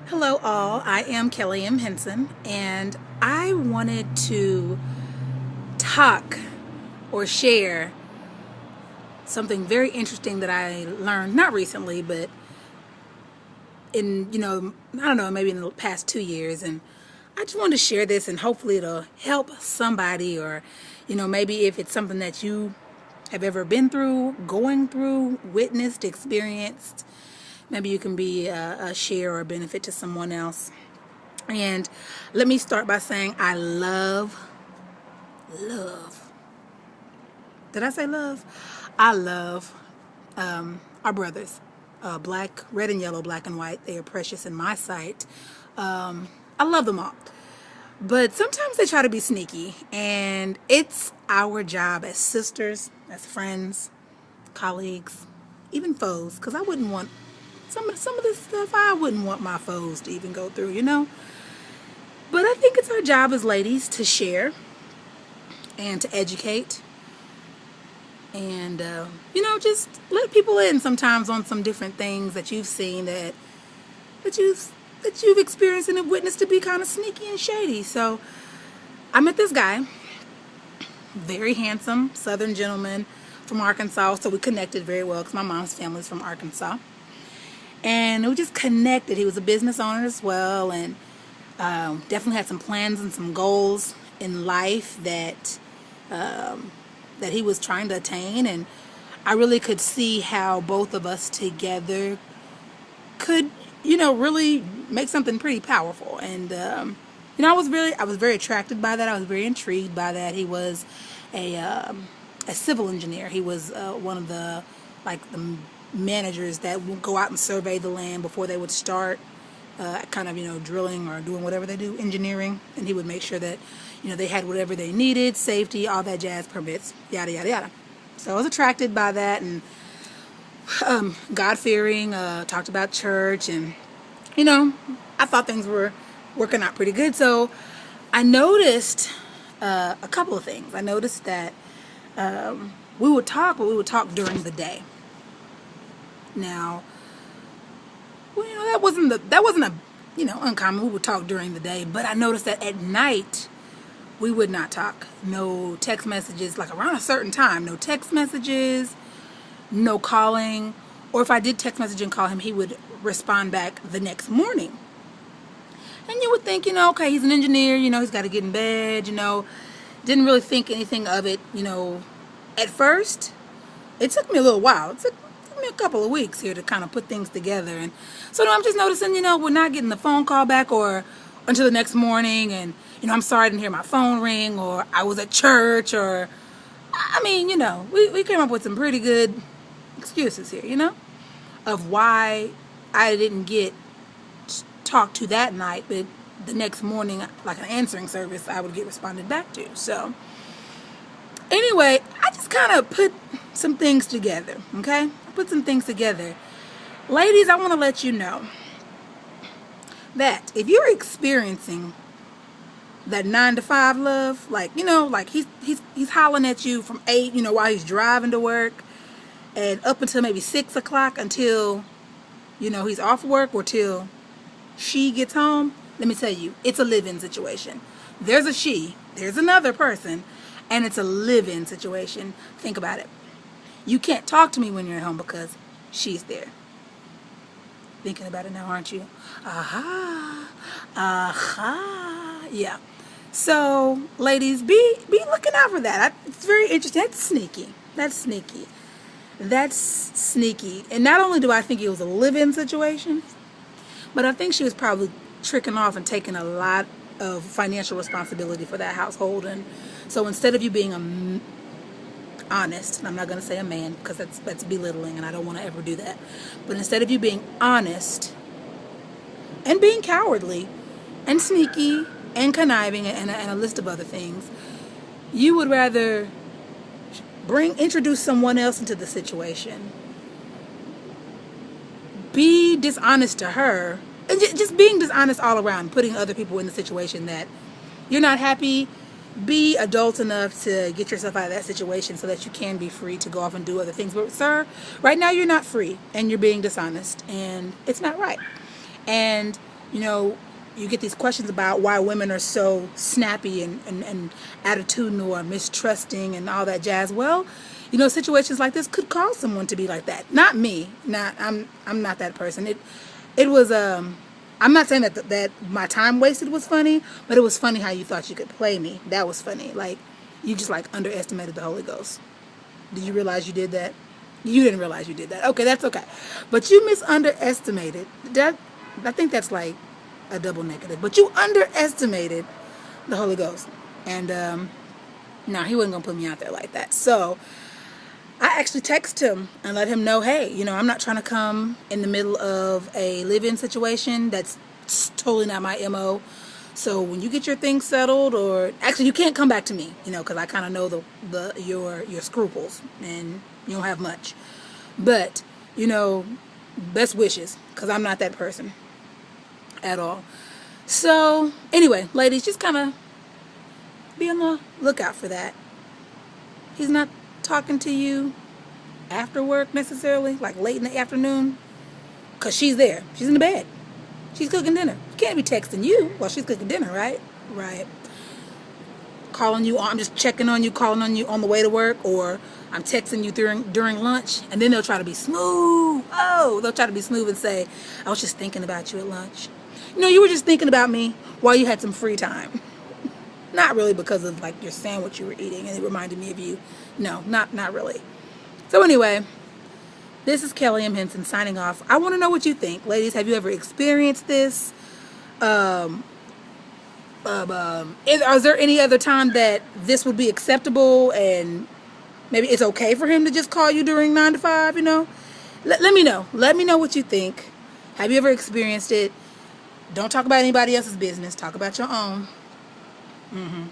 Hello, all. I am Kelly M. Henson, and I wanted to talk or share something very interesting that I learned not recently, but I don't know, maybe in the past 2 years. And I just wanted to share this, and hopefully it'll help somebody, or, maybe if it's something that you have ever been through, going through, witnessed, experienced, maybe you can be a share or a benefit to someone else. And let me start by saying I love. Did I say love? I love our brothers. Black, red and yellow, black and white. They are precious in my sight. I love them all. But sometimes they try to be sneaky. And it's our job as sisters, as friends, colleagues, even foes. Because I wouldn't want some of this stuff, I wouldn't want my foes to even go through. But I think it's our job as ladies to share and to educate and, just let people in sometimes on some different things that you've seen that you've experienced and have witnessed to be kind of sneaky and shady. So I met this guy, very handsome Southern gentleman from Arkansas. So we connected very well because my mom's family's from Arkansas. And we just connected. He was a business owner as well, and definitely had some plans and some goals in life that he was trying to attain. And I really could see how both of us together could, really make something pretty powerful. And I was very attracted by that. I was very intrigued by that. He was a civil engineer. He was one of the managers that would go out and survey the land before they would start drilling or doing whatever they do, engineering. And he would make sure that they had whatever they needed, safety, all that jazz, permits, yada yada yada. So I was attracted by that, and God-fearing, talked about church, and I thought things were working out pretty good. So I noticed a couple of things. I noticed that we would talk, but we would talk during the day. Now, that wasn't uncommon. We would talk during the day, but I noticed that at night we would not talk. No text messages, like around a certain time. No text messages, no calling. Or if I did text message and call him, he would respond back the next morning. And you would think, okay, he's an engineer. He's got to get in bed. Didn't really think anything of it. At first, it took me a little while. It took me a couple of weeks here to kind of put things together. And so I'm just noticing, we're not getting the phone call back or until the next morning. And, I'm sorry I didn't hear my phone ring, or I was at church, or, we came up with some pretty good excuses here, of why I didn't get talked to that night, but the next morning, like an answering service, I would get responded back to. So anyway, I just kind of put some things together, okay? I put some things together. Ladies, I want to let you know that if you're experiencing that 9 to 5 love, like he's hollering at you from 8, while he's driving to work, and up until maybe 6 o'clock until, he's off work or till she gets home, let me tell you, it's a live-in situation. There's a she, there's another person, and it's a live-in situation. Think about it. You can't talk to me when you're at home because she's there. Thinking about it now, aren't you? Aha. Yeah. So, ladies, be looking out for that. It's very interesting. That's sneaky. And not only do I think it was a live-in situation, but I think she was probably tricking off and taking a lot of financial responsibility for that household. And so instead of you being honest, and I'm not going to say a man because that's belittling, and I don't want to ever do that, but instead of you being honest and being cowardly and sneaky and conniving and a list of other things, you would rather introduce someone else into the situation, be dishonest to her, and just being dishonest all around, putting other people in the situation that you're not happy. Be adult enough to get yourself out of that situation so that you can be free to go off and do other things. But sir, right now you're not free, and you're being dishonest, and it's not right. And you know, you get these questions about why women are so snappy and attitudinal or mistrusting and all that jazz. Well, you know, situations like this could cause someone to be like that. Not me. Not I'm not that person. It was I'm not saying that my time wasted was funny, but it was funny how you thought you could play me. That was funny. Like you just like underestimated the Holy Ghost. Did you realize you did that? You didn't realize you did that. Okay, that's okay. But you misunderestimated. That I think that's like a double negative. But you underestimated the Holy Ghost. And no, he wasn't gonna put me out there like that. So I actually text him and let him know, hey, you know, I'm not trying to come in the middle of a live-in situation. That's totally not my MO. So when you get your things settled, or actually you can't come back to me, you know, because I kind of know your scruples and you don't have much. But, you know, best wishes, because I'm not that person at all. So anyway, ladies, just kind of be on the lookout for that. He's not talking to you after work necessarily, like late in the afternoon, because she's there. She's in the bed. She's cooking dinner. She can't be texting you while she's cooking dinner, right? Right. Calling you, I'm just checking on you, calling on you on the way to work, or I'm texting you during lunch, and then they'll try to be smooth. Oh, they'll try to be smooth and say, I was just thinking about you at lunch. You know, you were just thinking about me while you had some free time. Not really because of like your sandwich you were eating and it reminded me of you. No, not really. So anyway, this is Kelly M. Henson signing off. I want to know what you think. Ladies, have you ever experienced this? Is there any other time that this would be acceptable and maybe it's okay for him to just call you during 9 to 5, you know? Let me know. Let me know what you think. Have you ever experienced it? Don't talk about anybody else's business. Talk about your own.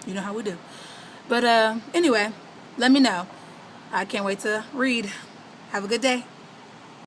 You know how we do. But anyway, let me know. I can't wait to read. Have a good day.